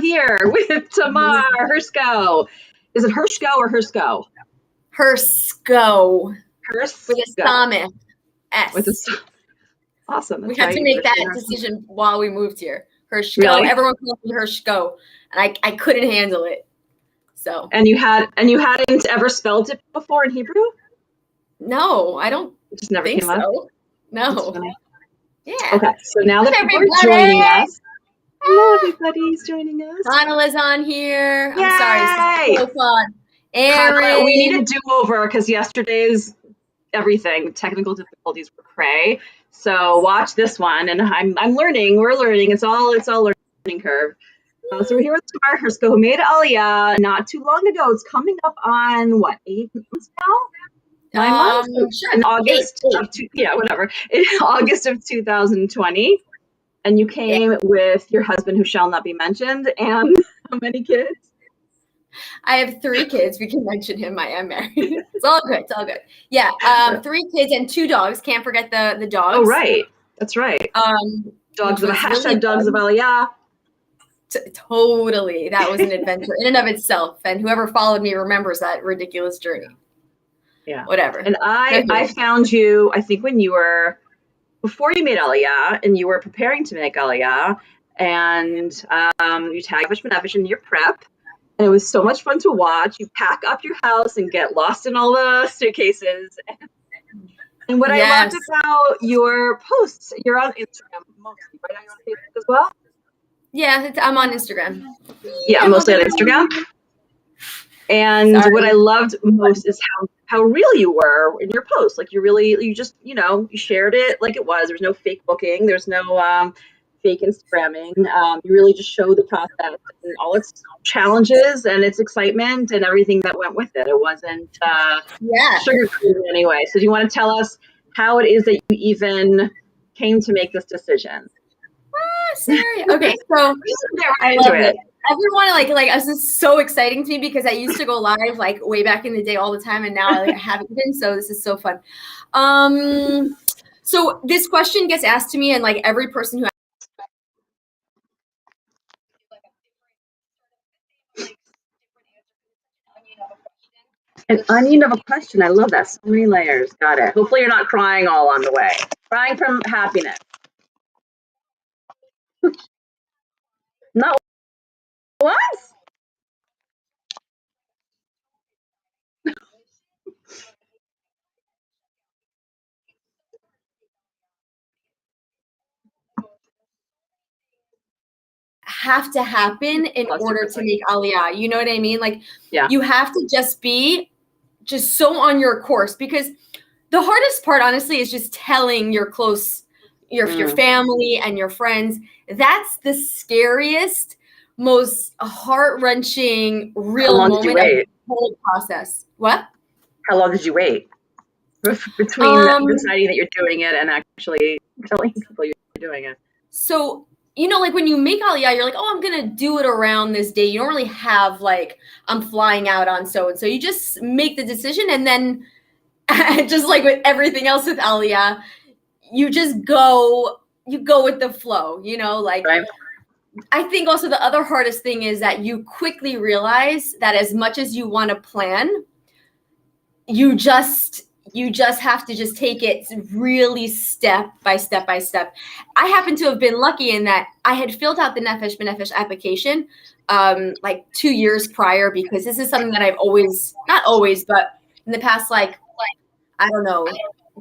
here with Tamar Hersko. Is it Hershko or Hersko? Hersko. Hersko. With a Samith S. With a awesome. We had to make that decision while we moved here. Hershko. Really? Everyone called me Hershko, and I couldn't handle it. So. And you hadn't ever spelled it before in Hebrew? No, I don't. It just never think came up. So. No. Yeah. Okay. So now that people are joining us. Hello, everybody's joining us. Donala's on here. Yay! I'm sorry. So fun. Aaron. We need a do-over because yesterday's everything, technical difficulties were cray. So watch this one, and I'm learning. We're learning. It's all learning curve. So we're here with Tamar Hersko, who made Aliyah not too long ago. It's coming up on what, 8 months now? 9 months? Sure. In August. Whatever. In August of 2020. And you came with your husband, who shall not be mentioned, and how many kids? I have 3 kids. We can mention him. I am married. It's all good. It's all good. Yeah. 3 kids and 2 dogs. Can't forget the dogs. Oh, right. That's right. Dogs of really dogs of Aliyah. Totally. That was an adventure in and of itself. And whoever followed me remembers that ridiculous journey. Yeah. Whatever. And I found you, I think when you were, before you made Aliyah, and you were preparing to make Aliyah, and you tagged Vishman in your prep, and it was so much fun to watch. You pack up your house and get lost in all the suitcases. And what I loved about your posts, you're on Instagram mostly, right? Are you on Facebook as well? Yeah, I'm on Instagram. Yeah, mostly on Instagram. And what I loved most is how real you were in your posts. Like you just, you shared it like it was. There's no fake booking. There's no fake Instagramming. You really just showed the process and all its challenges and its excitement and everything that went with it. It wasn't sugar-coated in any way. So do you want to tell us how it is that you even came to make this decision? Sorry. Okay, so I love it. Everyone this is so exciting to me because I used to go live like way back in the day all the time, and now I haven't been. So this is so fun. So this question gets asked to me, and like every person who an onion of a question. I love that. So many layers. Got it. Hopefully you're not crying all on the way. Crying from happiness. Not what? have to happen in order to make Aliyah. You know what I mean? Like, you have to just be so on your course, because the hardest part, honestly, is just telling your close, your family and your friends. That's the scariest, most heart-wrenching, real moment of the whole process. What? How long did you wait between deciding that you're doing it and actually telling people you're doing it? So, like when you make Aliyah, you're like, oh, I'm going to do it around this day. You don't really have like, I'm flying out on so-and-so. You just make the decision, and then just like with everything else with Aliyah, you just go with the flow, Right. I think also the other hardest thing is that you quickly realize that as much as you want to plan, you just have to just take it really step by step by step. I happen to have been lucky in that I had filled out the Nefesh B'Nefesh application like 2 years prior, because this is something that I've always, not always, but in the past, like I don't know,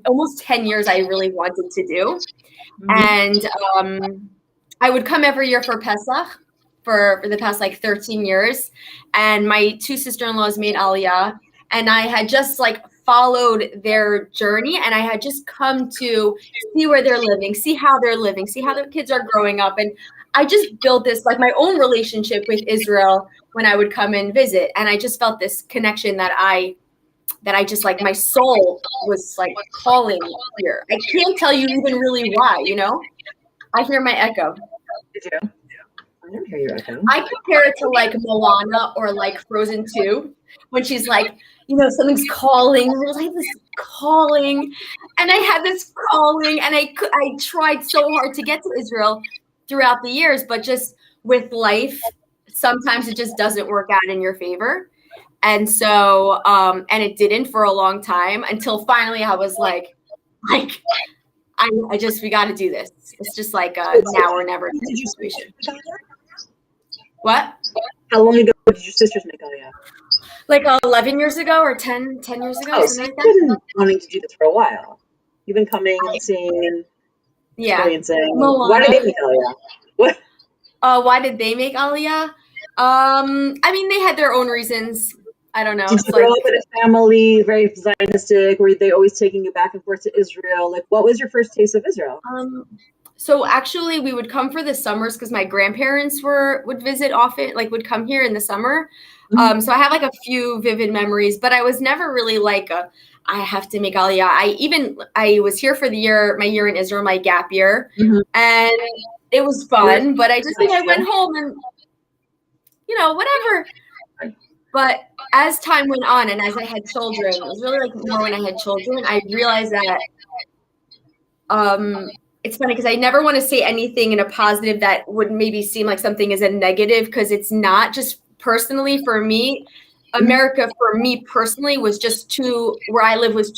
almost 10 years I really wanted to do. And I would come every year for Pesach for the past like 13 years. And my 2 sister-in-laws made Aliyah, and I had just like followed their journey, and I had just come to see where they're living, see how they're living, see how their kids are growing up. And I just built this like my own relationship with Israel when I would come and visit. And I just felt this connection that I just like, my soul was like calling here. I can't tell you even really why, I hear my echo. Did you? I didn't hear your echo. I compare it to like Moana or like Frozen 2, when she's like, something's calling. There's like this calling, and I had this calling, and I tried so hard to get to Israel throughout the years, but just with life sometimes it just doesn't work out in your favor. And so, and it didn't for a long time until finally I was like, we got to do this. It's just like a now or never situation. What? How long ago did your sisters make Aliyah? Like 11 years ago or 10 years ago. Oh, so you've been wanting to do this for a while. You've been coming and seeing and experiencing. Why did they make Aliyah? What? Why did they make Aliyah? I mean, they had their own reasons. I don't know. Did you grow up in a family very Zionistic? Were they always taking you back and forth to Israel? Like, what was your first taste of Israel? So actually, we would come for the summers because my grandparents would visit often, like would come here in the summer. Mm-hmm. So I have like a few vivid memories, but I was never really like I have to make Aliyah. I was here for my year in Israel, my gap year, mm-hmm. and it was fun. But I just I went home and whatever. But as time went on and as I had children, it was really like more when I had children, I realized that it's funny because I never want to say anything in a positive that would maybe seem like something is a negative, because it's not. Just personally for me, America for me personally was just where I live was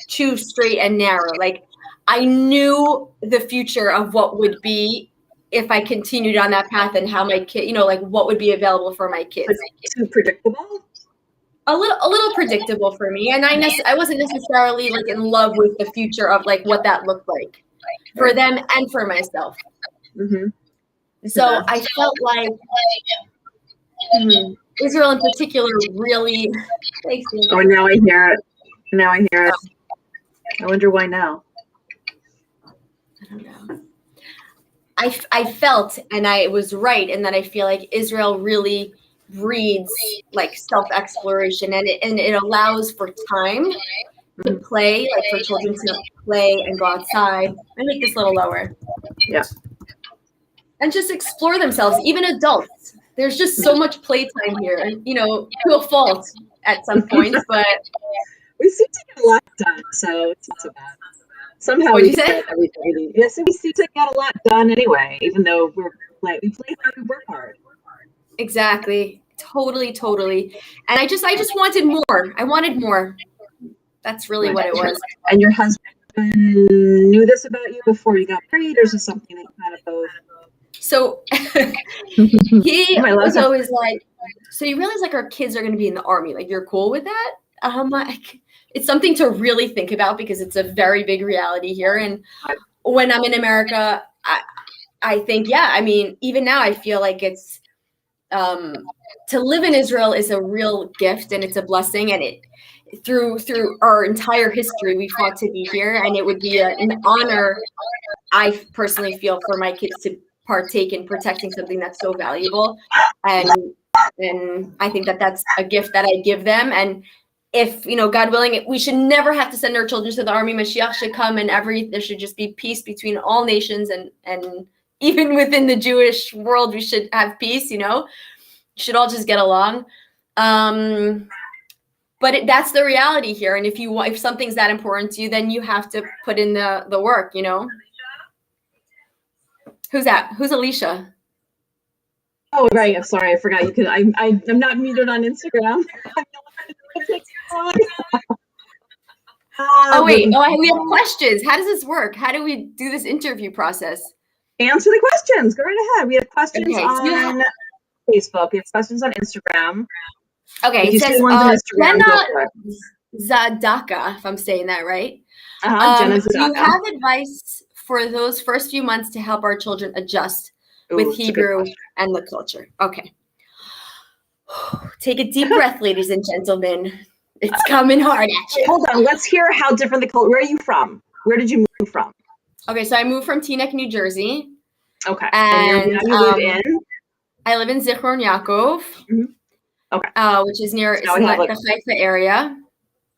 too straight and narrow. Like I knew the future of what would be if I continued on that path and how my kid, like what would be available for my kids. Too predictable? A little predictable for me. And I wasn't necessarily like in love with the future of like what that looked like for them and for myself. Mm-hmm. So I felt like Israel in particular really. Oh, now I hear it. I wonder why now. I don't know. I felt, and I was right in that I feel like Israel really breeds like self-exploration, and it allows for time to play, like for children to play and go outside. Let me make this a little lower. Yeah. And just explore themselves, even adults. There's just so much playtime here, to a fault at some points, but we seem to get a lot done, so it's not so bad. Somehow we say everything. Yes, we seem to get a lot done anyway, even though we play hard, we work hard. Exactly. Totally. And I just wanted more. I wanted more. That's really what it was. And your husband knew this about you before you got married, or is this something that you kind of both? So he was always like, so you realize like our kids are going to be in the army. Like, you're cool with that? Like, it's something to really think about because it's a very big reality here. And when I'm in America, I think, I mean, even now I feel like it's, to live in Israel is a real gift and it's a blessing. And it, through our entire history, we fought to be here, and it would be an honor, I personally feel, for my kids to partake in protecting something that's so valuable. And I think that that's a gift that I give them. And if, God willing, we should never have to send our children to the army. Mashiach should come and there should just be peace between all nations, and even within the Jewish world, we should have peace, should all just get along. But that's the reality here. And if something's that important to you, then you have to put in the work, Who's that? Who's Alicia? Oh, right. I'm sorry. I forgot you could. I'm not muted on Instagram. Oh, wait. We have questions. How does this work? How do we do this interview process? Answer the questions. Go right ahead. We have questions on Facebook. We have questions on Instagram. Okay. It says Jenna Zadaka, if I'm saying that right. Jenna Zadaka. Do you have advice for those first few months to help our children adjust with Hebrew and the culture? Okay. Take a deep breath, ladies and gentlemen. It's coming hard at you. Hold on. Let's hear how different the culture. Where are you from? Where did you move from? Okay, so I moved from Teaneck, New Jersey. Okay. And you live in? I live in Zichron Yaakov. Mm-hmm. Okay. Which is near the Haifa area.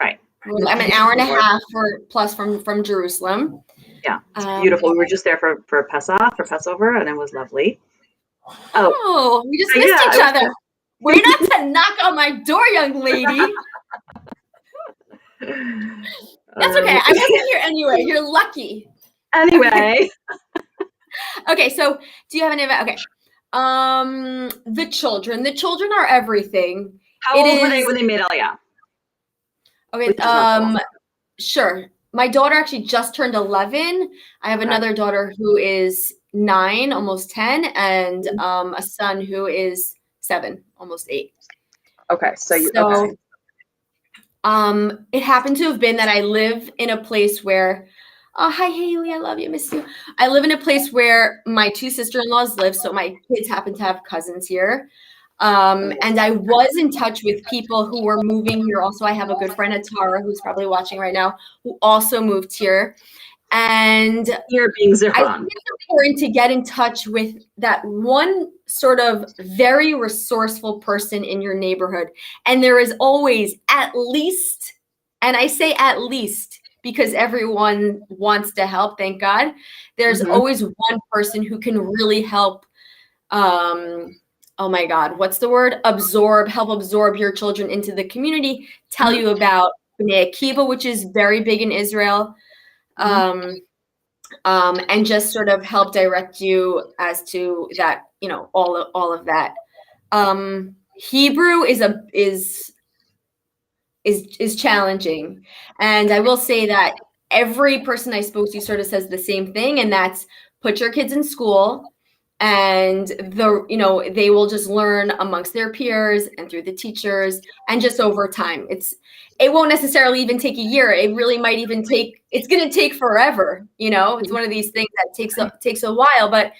Right. I'm an hour and a half plus from Jerusalem. Yeah, it's beautiful. We were just there for Passover, and it was lovely. Oh, we just missed each other. We're not to knock on my door, young lady. That's okay. I wasn't here anyway. You're lucky. Anyway. Okay, so do you have any? Okay. The children are everything. How old were they when they made Aliyah? Okay, sure. My daughter actually just turned 11. I have another daughter who is 9, almost 10, and a son who is 7, almost 8. Okay, so it happened to have been that I live in a place where, oh, hi Haley, I love you, miss you. I live in a place where my 2 sister-in-laws live, so my kids happen to have cousins here. And I was in touch with people who were moving here. Also, I have a good friend, Tara, who's probably watching right now, who also moved here. And you're being Zifron. I think it's important to get in touch with that one sort of very resourceful person in your neighborhood. And there is always at least, and I say at least because everyone wants to help, thank God, there's always one person who can really help, oh my God, what's the word? Help absorb your children into the community, tell you about Bnei Akiva, which is very big in Israel. And just sort of help direct you as to that, all of that. Hebrew is challenging. And I will say that every person I spoke to sort of says the same thing, and that's put your kids in school and they will just learn amongst their peers and through the teachers and just over time. It won't necessarily even take a year. It really might even it's going to take forever. It's one of these things that takes a while, but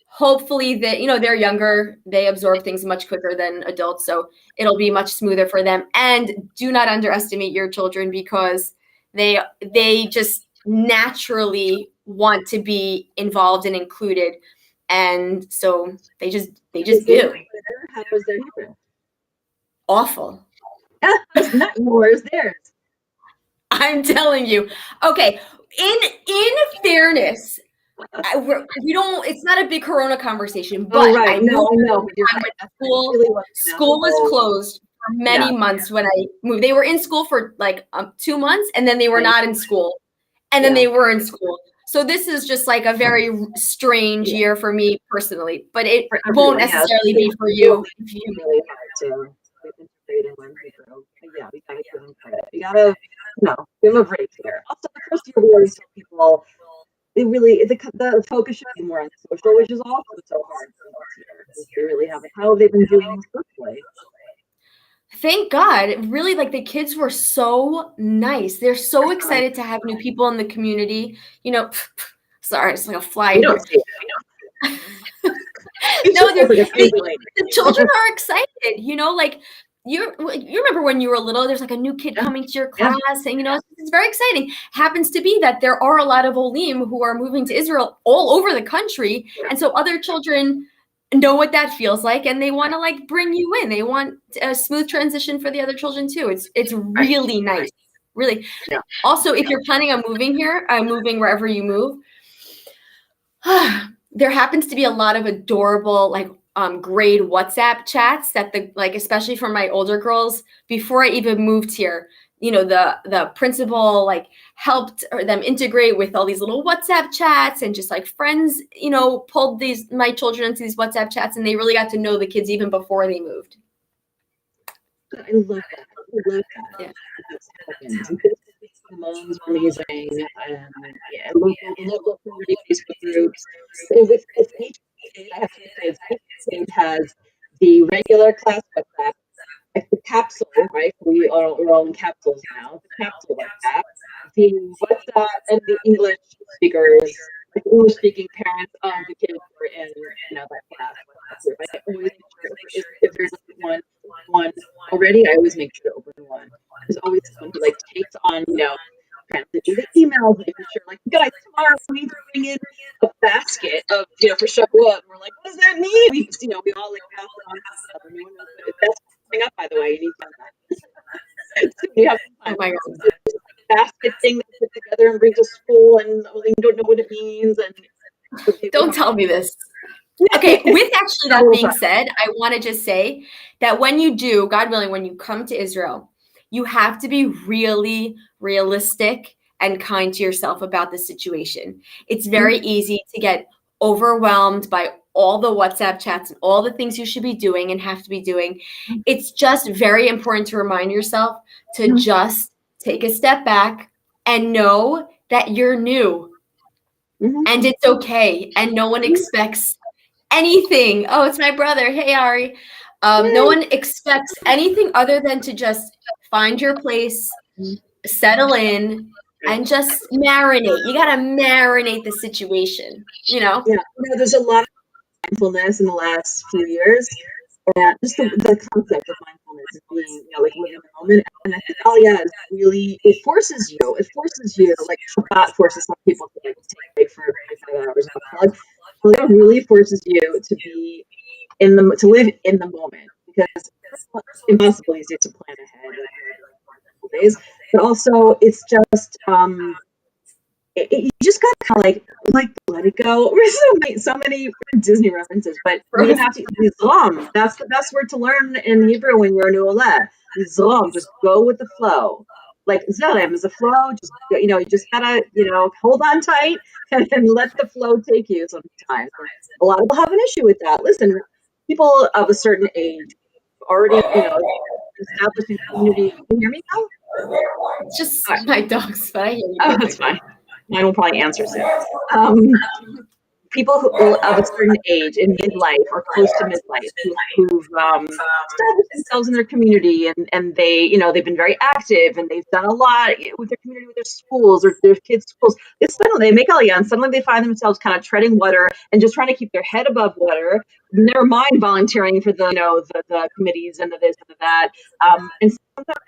hopefully they're younger, they absorb things much quicker than adults. So it'll be much smoother for them. And do not underestimate your children because they just naturally want to be involved and included. And so they just do. How was their Hebrew? Awful. It's not yours, theirs. I'm telling you. Okay. In fairness, it's not a big Corona conversation, but I know. School was closed for many months when I moved. They were in school for like 2 months, and then they were not in school, and then they were in school. So this is just like a very strange year for me personally, but it won't necessarily be for you. If you really hard to integrate and learn Hebrew. Yeah, we gotta give them credit. We gotta, give them a break here. Also, the first year we always tell people, the focus should be more on social, which is also so hard for this year. They really haven't. How have they been doing virtually? Thank God. Really, like the kids were so nice. They're so excited to have new people in the community. Sorry, it's like a fly. You don't see it. No, the children are excited. Like you remember when you were little, there's like a new kid coming to your class, and it's very exciting. Happens to be that there are a lot of Olim who are moving to Israel all over the country, and so other children know what that feels like, and they want to like bring you in. They want a smooth transition for the other children too. It's really nice, really. Yeah. Also, if you're planning on moving here, moving wherever you move, there happens to be a lot of adorable grade WhatsApp chats that especially for my older girls, before I even moved here, the principal helped them integrate with all these little WhatsApp chats, and just friends, pulled my children into these WhatsApp chats, and they really got to know the kids even before they moved. I love that. Yeah. The moms are amazing. Local community Facebook groups. With each stage, I have to say, each stage has the regular class WhatsApp, like the capsule, right? We're all in capsules now. The capsule WhatsApp, the WhatsApp, and the English speakers, like English speaking parents of the kids who are in that class WhatsApp group. I always make sure if there's one already, I always make sure to open one. There's always someone who takes on translating the emails, making sure guys, tomorrow we need to bring in a basket of for Shavuot. We're like, what does that mean? We we all pass it on to each other. No one knows if that's coming up, by the way. You need to know that. So you have some time. Oh my God. So it's a basket thing that put together and brings to school, and you don't know what it means. And don't tell me this. Okay, with actually that being said, I want to just say that when you do, God willing, when you come to Israel, you have to be really realistic and kind to yourself about the situation. It's very easy to get overwhelmed by all the WhatsApp chats and all the things you should be doing and have to be doing, it's just very important to remind yourself to just take a step back and know that you're new and it's okay. And no one expects anything. Oh, it's my brother. Hey, Ari. No one expects anything other than to just find your place, settle in, and just marinate. You got to marinate the situation, you know? Yeah, there's a lot of mindfulness in the last few years. And just the concept of mindfulness and being, like living in the moment. And I think Aliyah is really, it forces you, like Shabbat forces some people to like take a break for 25 hours and unplug. Aliyah really forces you to be to live in the moment, because it's impossible these days to plan ahead days, but also it's just you just gotta kind of like let it go. There's so many Disney references, but you have to Yizrom. That's the best word to learn in Hebrew when you're a new Aleh. Yizrom, just go with the flow. Like Zerem is a flow. Just you just gotta hold on tight and let the flow take you. Sometimes a lot of people have an issue with that. Listen, people of a certain age already established in community. Can you hear me now? It's just my dogs, but I hear you. Oh, that's fine. Mine will probably answer soon. People who of a certain age in midlife or close to midlife who've established themselves in their community, and they they've been very active and they've done a lot with their community, with their schools or their kids' schools. They make Aliyah, and suddenly they find themselves kind of treading water and just trying to keep their head above water. Never mind volunteering for the the committees and the this and the that. And sometimes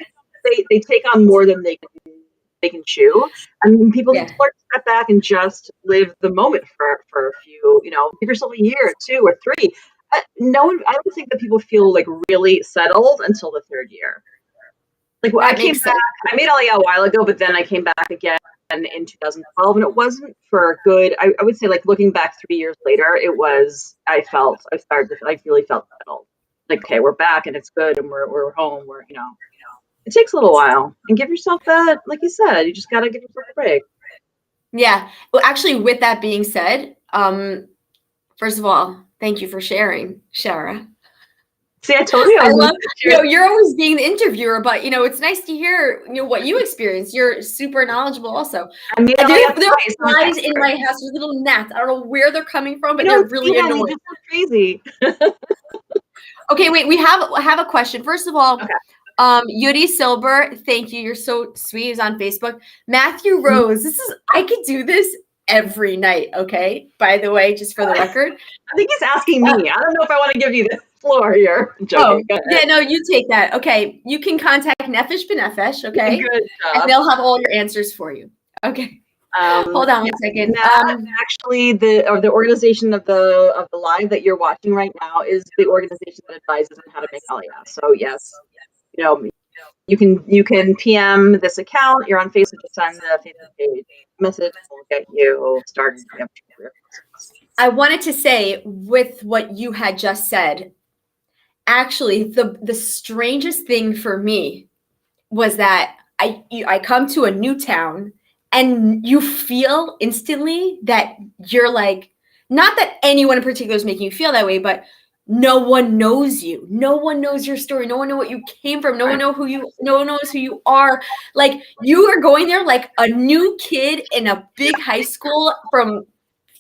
they take on more than they can chew, and people need to learn to step back and just live the moment for a few, give yourself a year or 2 or 3. I don't think that people feel like really settled until the 3rd year. Like I came back, I made Aliyah a while ago, but then I came back again in 2012, and it wasn't for a good, I would say, like looking back 3 years later, I really felt settled. Like, okay, we're back and it's good and we're home, it takes a little while, and give yourself that, like you said, you just got to give yourself a break. Yeah. Well, actually, with that being said, first of all, thank you for sharing, Shara. See, I told you. I love, you're always being the interviewer, but it's nice to hear what you experienced. You're super knowledgeable also. There are flies in my house, with little gnats. I don't know where they're coming from, but they're really annoying. They're just crazy. Okay, wait, I have a question. First of all, Yuri Silber, thank you. You're so sweet. He's on Facebook. Matthew Rose, I could do this every night, okay? By the way, just for the record. I think he's asking me. I don't know if I want to give you the floor here. I'm joking. Yeah, no, you take that. Okay, you can contact Nefesh B'Nefesh, okay? Good job. And they'll have all your answers for you. Okay. Hold on 1 second. Actually, the organization of the live that you're watching right now is the organization that advises on how to make Aliyah. So yes, you can PM this account. You're on Facebook. Just send the Facebook page message. We'll get you started. I wanted to say, with what you had just said, actually, the strangest thing for me was that I come to a new town, and you feel instantly that you're like, not that anyone in particular is making you feel that way, but no one knows you. No one knows your story. No one knows what you came from. No one knows who you are. Like, you are going there like a new kid in a big high school from,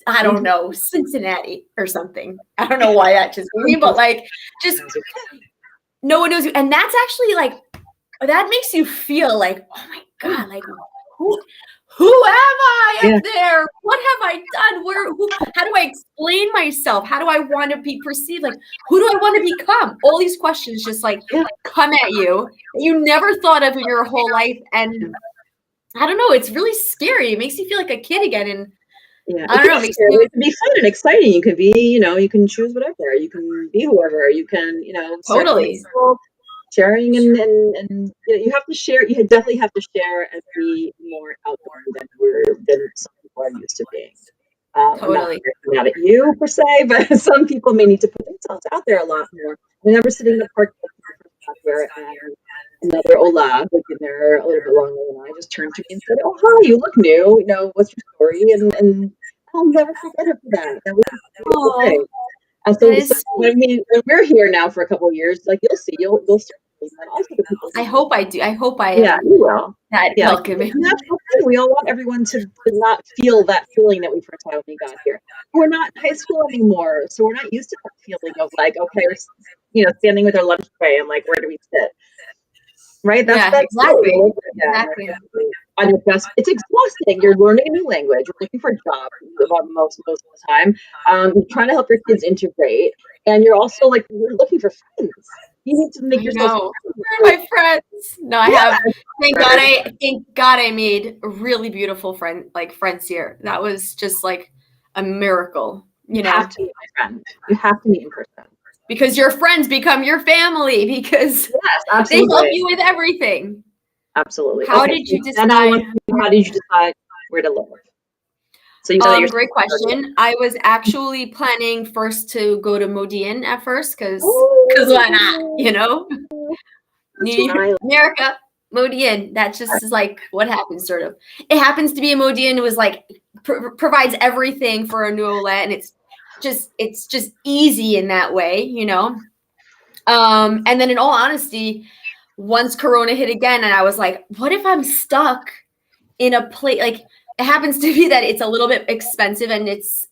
I don't know, Cincinnati or something. I don't know why that just me, but like, just no one knows you. And that's actually like, that makes you feel like, oh my God, like who am I up there? What have I done? How do I explain myself? How do I want to be perceived? Like, who do I want to become? All these questions just like come at you that you never thought of in your whole life. And I don't know, it's really scary. It makes you feel like a kid again. And I don't know, it can be fun and exciting. You can be, you can choose whatever. You can be whoever. You can, totally. Sharing and you have to share. You definitely have to share and be more out there than some people are used to being. Totally. Not at you per se, but some people may need to put themselves out there a lot more. I remember sitting in the park where another Ola, like in there a little bit longer than I, just turned to me and said, "Oh, hi, you look new. What's your story?" And I'll never forget it for that. That was great. And That so is. when we're here now for a couple of years, like you'll start seeing that also the people. I hope I do. I hope I Yeah, am you will. that Yeah, welcoming. and that's okay. We all want everyone to not feel that feeling that we first had when we got here. We're not in high school anymore, so we're not used to that feeling of like, okay, we're standing with our lunch tray and like, where do we sit? Right? That's Yeah, great. exactly. Yeah, Exactly. on your best. It's exhausting. You're learning a new language. You're looking for a job about most of the time. You're trying to help your kids integrate, and you're also like you're looking for friends. You need to make I yourself. know. Where are my friends? No, I have. Thank God I made really beautiful friends here. That was just like a miracle, You have to meet my friend. You have to meet in person. because your friends become your family because Yes, they help absolutely. you with everything. Absolutely. How Okay, did you then I want decide? to know, how did you decide where to live? So you said that you're Great question. I was actually planning first to go to Modi'in at first because why not? You know, America, Modi'in. That just is like what happens, sort of. It happens to be a Modi'in. It was like provides everything for a Nuolet, and it's just easy in that way, you know. And then in all honesty, once Corona hit again, and I was like, what if I'm stuck in a place like it happens to be that it's a little bit expensive and it's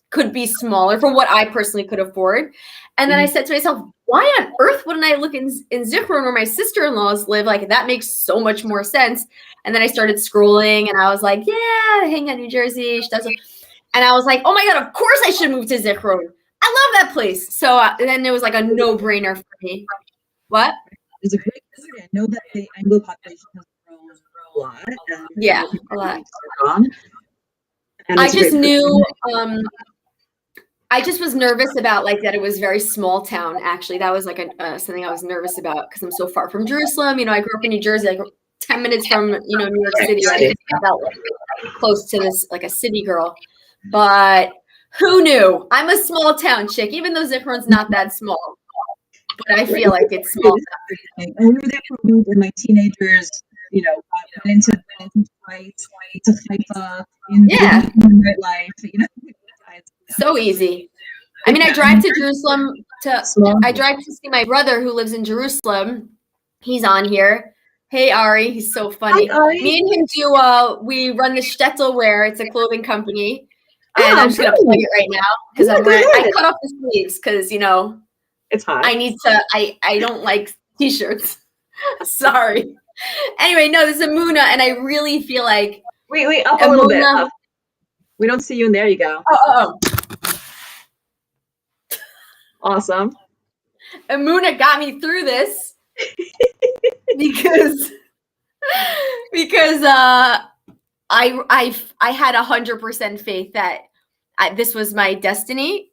could be smaller for what I personally could afford. And then I said to myself, why on earth wouldn't I look in Zichron where my sister-in-laws live? Like that makes so much more sense. And then I started scrolling and I was like, yeah, hang out in New Jersey. And I was like, oh my God, of course I should move to Zichron. I love that place. So then it was like a no-brainer for me. What? It's a great point. I know that the Anglo population has grown a lot. And yeah, a lot. And I just knew I just was nervous about like that it was very small town. Actually, that was like something I was nervous about because I'm so far from Jerusalem. You know, I grew up in New Jersey, like 10 minutes from New York City. I felt like close to this, like a city girl. But who knew? I'm a small town chick, even though Zichron's not that small. But I feel like it's small. And we were there for a week, and my teenagers, went into fights, to Haifa, in the nightlife, So easy. I mean, I drive to Jerusalem I drive to see my brother who lives in Jerusalem. He's on here. Hey, Ari, he's so funny. Hi, Ari. Me and him we run the Shtetl Wear. It's a clothing company. And I'm just going to plug it right now because I cut off the sleeves because, it's hot. I need to, I don't like t-shirts. Sorry. Anyway, no, this is Amuna, and I really feel like. Wait, up a little bit. Up. We don't see you, and there you go. Oh. Awesome. Amuna got me through this because I had 100% faith that this was my destiny.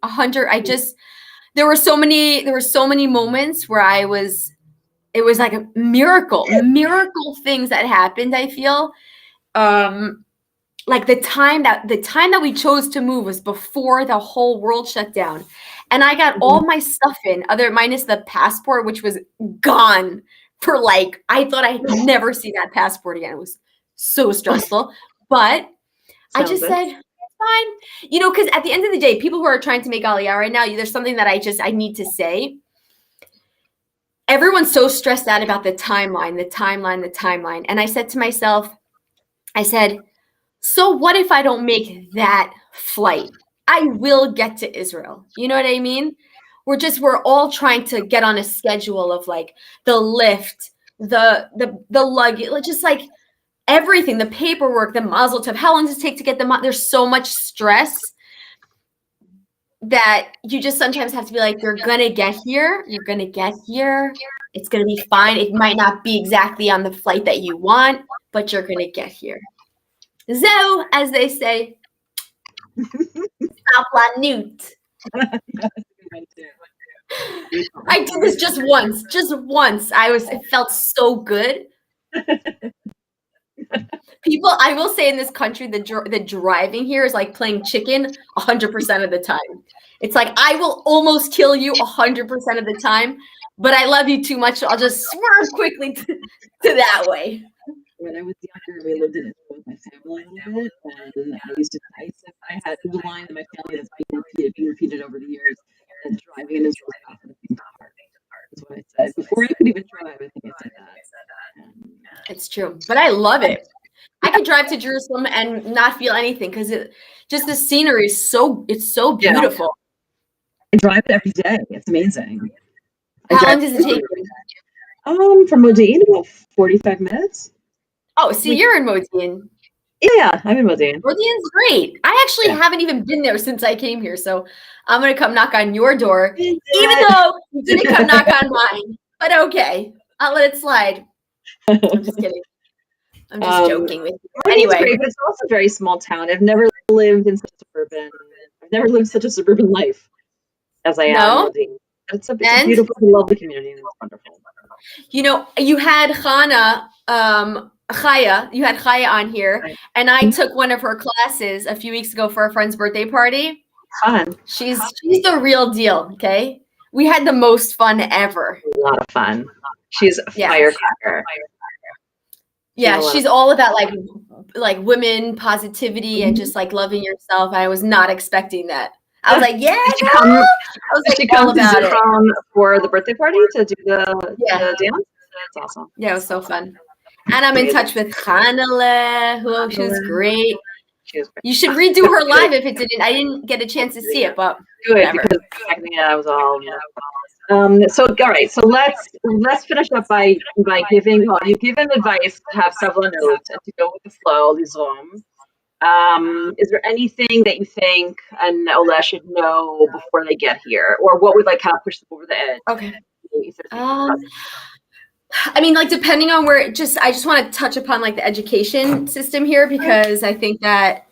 There were so many moments where it was like a miracle things that happened. I feel like the time that we chose to move was before the whole world shut down, and I got all my stuff minus the passport, which was gone for I thought I'd never see that passport again. It was so stressful, but I just said it's fine, because at the end of the day, people who are trying to make Aliyah right now, there's something that I need to say. Everyone's so stressed out about the timeline, and I said to myself, so what if I don't make that flight? I will get to Israel. You know what I mean? We're all trying to get on a schedule of the lift, the luggage, just everything, the paperwork, the mazel tov. How long does it take to get there's so much stress that you just sometimes have to be like, you're going to get here. You're going to get here. It's going to be fine. It might not be exactly on the flight that you want, but you're going to get here. Zeu, as they say. Newt. I did this just once. It felt so good. People, I will say in this country, the driving here is like playing chicken 100% of the time. It's like, I will almost kill you 100% of the time, but I love you too much, so I'll just swerve quickly to that way. When I was younger, we lived in Israel with my family a little bit, and I had the line that my family has been repeated over the years. driving in Israel's path of being car. Is what I said. Before I could even drive, I think I said that. It's true. But I love it. I could drive to Jerusalem and not feel anything because just the scenery is so beautiful. I drive it every day. It's amazing. How long does it take you? From Modi'in, about 45 minutes. Oh, see, you're in Modi'in. Yeah, I'm in Modi'in. Modi'in's great. I actually haven't even been there since I came here, so I'm gonna come knock on your door, even though you didn't come knock on mine. But okay, I'll let it slide. I'm just kidding. I'm just joking with you. Anyway, great, but it's also a very small town. I've never lived in such a suburban life as I am. No? It's a beautiful, lovely community, and it's wonderful. You know, you had Chaya, you had Chaya on here, and I took one of her classes a few weeks ago for a friend's birthday party. Fun. She's the real deal, okay? We had the most fun ever. A lot of fun. She's a firecracker. Yeah, she's all about like women positivity and just like loving yourself. I was not expecting that. I was like, yeah, I was like all about it. For the birthday party to do the dance. That's awesome. Yeah, it was so fun. And I'm in touch with Hanale, who she was great. You should redo her live if it didn't. I didn't get a chance to see it, but whatever. Because I was all. So all right. So let's finish up by giving. Well, you've given advice to have several notes and to go with the flow. Is there anything that you think an Ola should know before they get here, or what would like kind of push them over the edge? Okay. I mean, like depending on where, I just want to touch upon like the education system here because I think that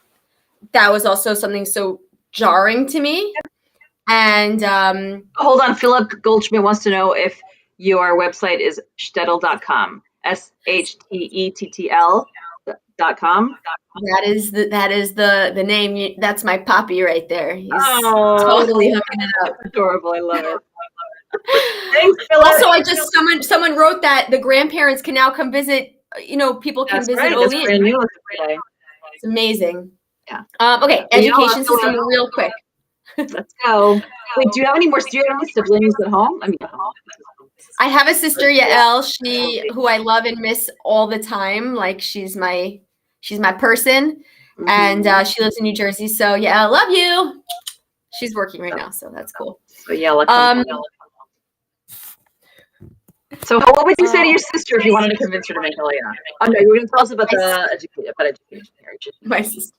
was also something so jarring to me. And hold on, Philip Goldschmidt wants to know if your website is shtetl.com, SHTETTL.com. That is the name. That's my poppy right there. He's totally hooking it up. Adorable. I love it. Thanks, also, I just someone wrote that the grandparents can now come visit. You know, people can visit Aliyah. It's amazing. Yeah. Okay, education system real quick. Let's go. Wait, do you have any siblings at home? I mean, I have a sister, Yael, who I love and miss all the time. Like she's my person, and she lives in New Jersey. So yeah, I love you. She's working right now, so that's cool. So so what would you say to your sister if you wanted to convince her to make Aliyah? Oh no, you were going to tell us about education. My sister.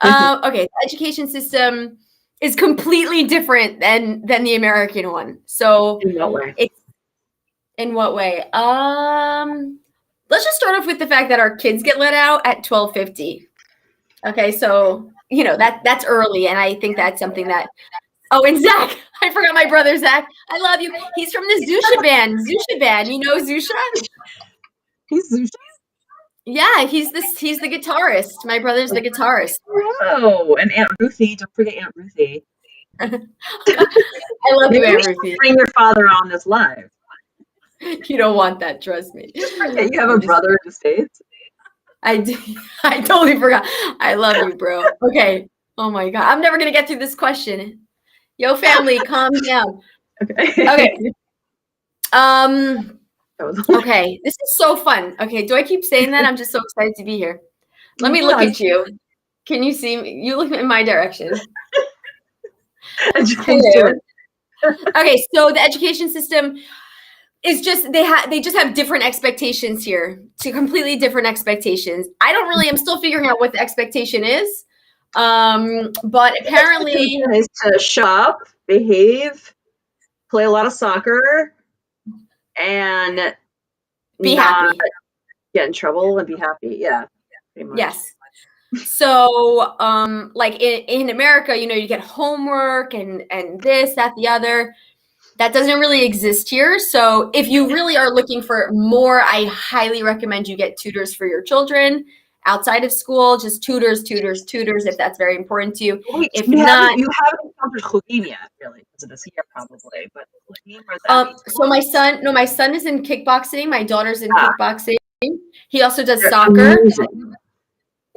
Okay, the education system is completely different than the American one. So in what way? In what way? Let's just start off with the fact that our kids get let out at 12:50. Okay, so you know that's early, and I think that's something that. Oh, and Zach, I forgot my brother Zach. I love you. He's from the Zusha band. You know Zusha? He's Zusha? Yeah, he's the guitarist. My brother's the guitarist. Oh, and Aunt Ruthie. Don't forget Aunt Ruthie. I love you, Aunt Ruthie. Bring your father on this live. You don't want that, trust me. You have a brother in the States? I do. I totally forgot. I love you, bro. Okay. Oh my God. I'm never going to get through this question. Yo, family, calm down. Okay. Okay. This is so fun. Okay. Do I keep saying that? I'm just so excited to be here. Let me look at you. Can you see me? You look in my direction. Okay. So the education system is just, they just have different expectations here, completely different expectations. I'm still figuring out what the expectation is. But apparently is to shop, behave, play a lot of soccer, and be happy. Get in trouble and be happy. Yeah. Pretty much. Yes. So, like in America, you know, you get homework and this, that, the other. That doesn't really exist here. So if you really are looking for more, I highly recommend you get tutors for your children. Outside of school, just tutors, if that's very important to you. Wait, if you not, haven't encountered chugim yet, really, because of this year, probably. But so my son is in kickboxing. My daughter's in kickboxing. He also does soccer. Amazing.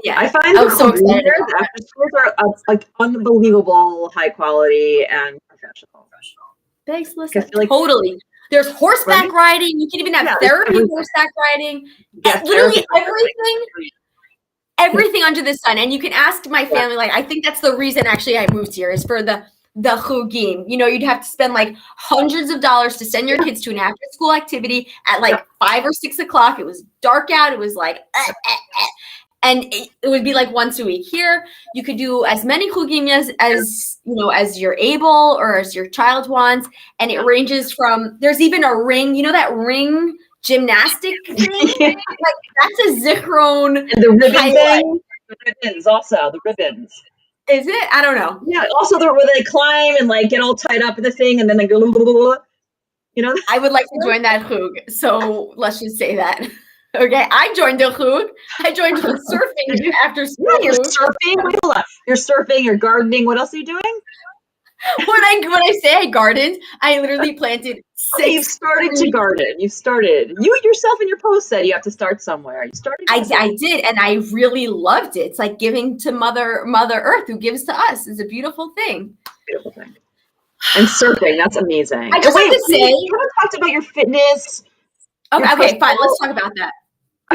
Yeah, I find so excited. After schools are like unbelievable high quality and professional. professional. Thanks, I Lisa. feel like Totally. There's horseback Right? riding. You can even have Yeah, there's therapy everything. horseback riding. Yeah, Literally therapy. everything under the sun. And you can ask my family, like, I think that's the reason actually I moved here is for the chugim. You know, you'd have to spend like hundreds of dollars to send your kids to an after school activity at like 5 or 6 o'clock. It was dark out. It was like, and it would be like once a week. Here, you could do as many chugim as you know, as you're able or as your child wants. And it ranges from, there's even a ring, you know, that ring gymnastic thing? Yeah. Like, that's a Zichron. And the ribbon highlight. thing. The ribbons also. The ribbons. Is it? I don't know. Yeah. Also, where they climb and like get all tied up in the thing, and then they go. You know. I would like to join that chug. So let's just say that. Okay, I joined the chug. I joined surfing after school. Yeah, you're surfing. Wait, hold on. You're surfing. You're gardening. What else are you doing? When I say I gardened, I literally planted 6. Okay, you've started to garden. You started. You yourself in your post said you have to start somewhere. You started. I did, and I really loved it. It's like giving to Mother Earth, who gives to us. It's a beautiful thing. Beautiful thing. And surfing, that's amazing. I just have to say, you haven't talked about your fitness. Okay, fine. Let's talk about that.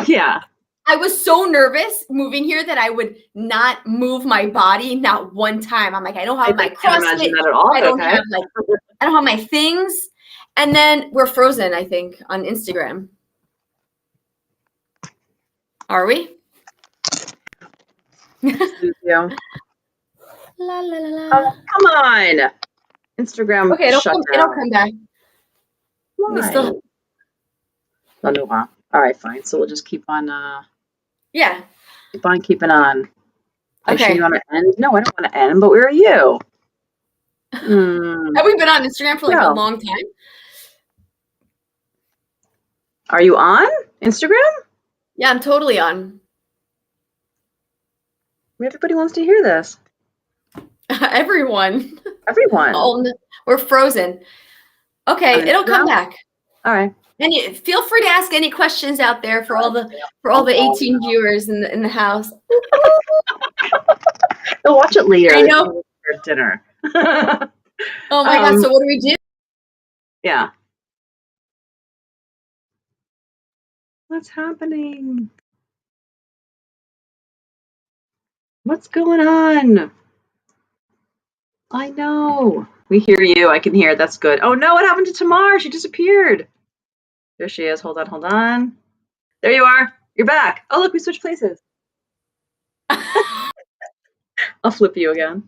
Yeah. I was so nervous moving here that I would not move my body not one time. I'm like, I don't have my CrossFit. I don't have my things. And then we're frozen, I think, on Instagram. Are we? Yeah. La, la, la, la. Oh, come on. Instagram. Okay, it'll come back. Why? All right, fine. So we'll just keep on. Yeah. Keep on keeping on. Okay. Sure you want to end? No, I don't want to end. But where are you? Have we been on Instagram for like a long time? Are you on Instagram? Yeah, I'm totally on. Everybody wants to hear this. Everyone. We're frozen. Okay, it'll come back. All right. And feel free to ask any questions out there for all the 18 viewers in the house. They'll watch it later. I know. For dinner. Oh my God! So what do we do? Yeah. What's happening? What's going on? I know. We hear you. I can hear it. That's good. Oh no, what happened to Tamar? She disappeared. There she is. Hold on. There you are. You're back. Oh, look, we switched places. I'll flip you again.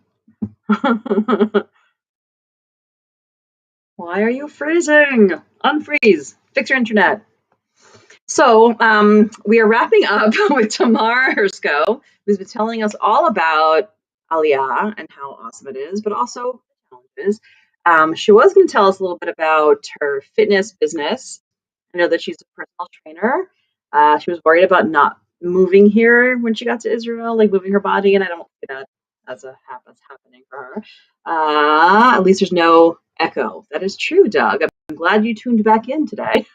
Why are you freezing? Unfreeze. Fix your internet. So we are wrapping up with Tamar Hersko, who's been telling us all about Aliyah and how awesome it is, but also challenges. She was going to tell us a little bit about her fitness business. I know that she's a personal trainer. She was worried about not moving here when she got to Israel, like moving her body, and I don't think that that's happening for her. At least there's no echo. That is true, Doug. I'm glad you tuned back in today.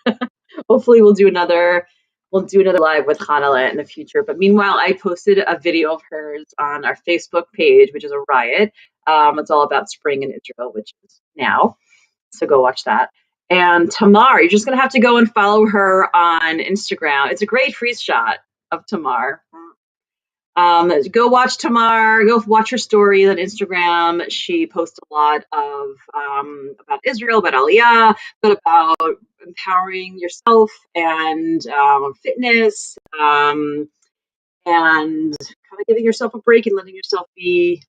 Hopefully we'll do another live with Hanala in the future. But meanwhile, I posted a video of hers on our Facebook page, which is a riot. It's all about spring in Israel, which is now. So go watch that. And Tamar, you're just going to have to go and follow her on Instagram. It's a great freeze shot of Tamar. Go watch Tamar. Go watch her stories on Instagram. She posts a lot of about Israel, about Aliyah, but about empowering yourself and fitness, and kind of giving yourself a break and letting yourself be.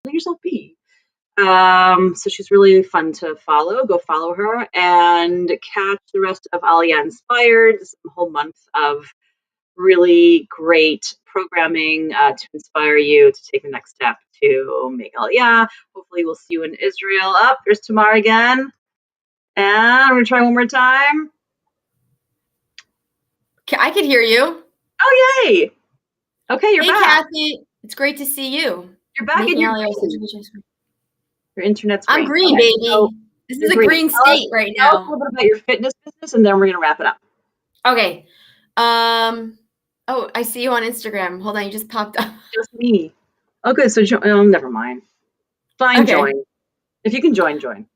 So she's really fun to follow. Go follow her and catch the rest of Aliyah Inspired. This is a whole month of really great programming to inspire you to take the next step to make Aliyah. Hopefully we'll see you in Israel. There's Tamar again. And I'm going to try one more time. I could hear you. Oh, yay. Okay, you're back. Hey, Kathy. It's great to see you. You're back in your internet's great. I'm green, baby. So, this is a green state right now. Tell us a little bit about your fitness business, and then we're going to wrap it up. Okay. Oh, I see you on Instagram. Hold on, you just popped up. Just me. Oh, good. So, never mind. Fine, okay. Join. If you can join.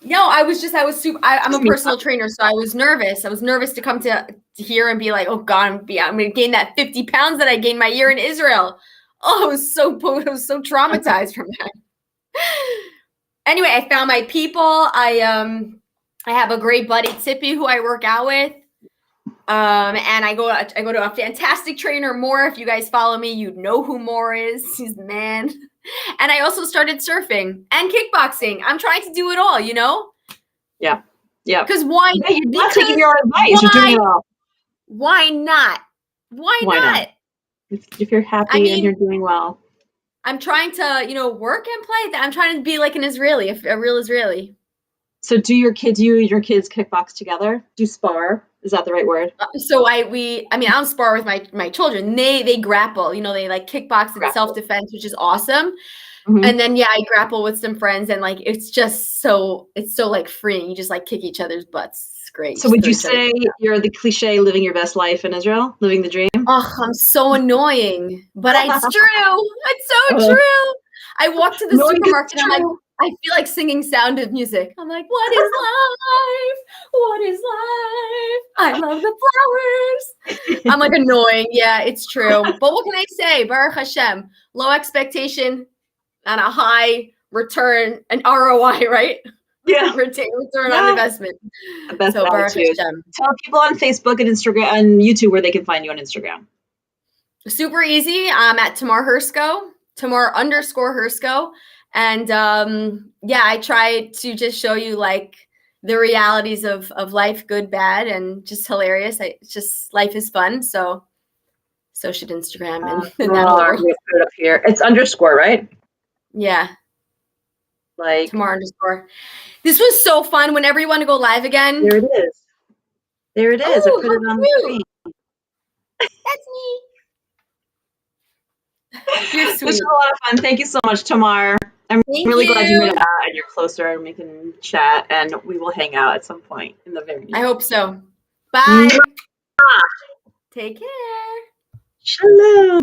No, I was super. I'm a personal trainer, so I was nervous. I was nervous to come to here and be like, oh God, I'm going to gain that 50 pounds that I gained my year in Israel. Oh, I was so traumatized from that. Anyway, I found my people. I have a great buddy, Tippy, who I work out with. And I go to a fantastic trainer, Moore. If you guys follow me, you'd know who Moore is. He's the man. And I also started surfing and kickboxing. I'm trying to do it all, you know? Yeah. Yeah. Because why? But you're not taking your own advice. You're doing it all. Why not? Why not? If you're happy and you're doing well. I'm trying to, work and play. I'm trying to be like an Israeli, a real Israeli. So do you and your kids kickbox together? Do spar? Is that the right word? So I don't spar with my children. They grapple, they like kickbox and self-defense, which is awesome. Mm-hmm. And then, I grapple with some friends and like, it's so like freeing. You just like kick each other's butts. It's great. So would you say you're the cliche living your best life in Israel, living the dream? Oh, I'm so annoying, but it's true. It's so true. I walk to the supermarket and I'm like, I feel like singing Sound of Music. I'm like, what is life? What is life? I love the flowers. I'm like annoying. Yeah, it's true. But what can I say? Baruch Hashem. Low expectation and a high return, an ROI, right? Yeah. Return on investment. The best attitude. Tell people on Facebook and Instagram and YouTube where they can find you on Instagram. Super easy. I'm at Tamar Hersko, Tamar_Hersko. And I try to just show you like the realities of life, good, bad, and just hilarious. It's just life is fun. So should Instagram and that whole world. Put it up here. It's underscore, right? Yeah. Like Tamar_. This was so fun. Whenever you want to go live again. There it is. There it is. Oh, I put it on the screen. That's me. You're sweet. This was a lot of fun. Thank you so much, Tamar. I'm really glad you made it out and you're closer and we can chat and we will hang out at some point in the very near. I hope so. Bye. Take care. Shalom.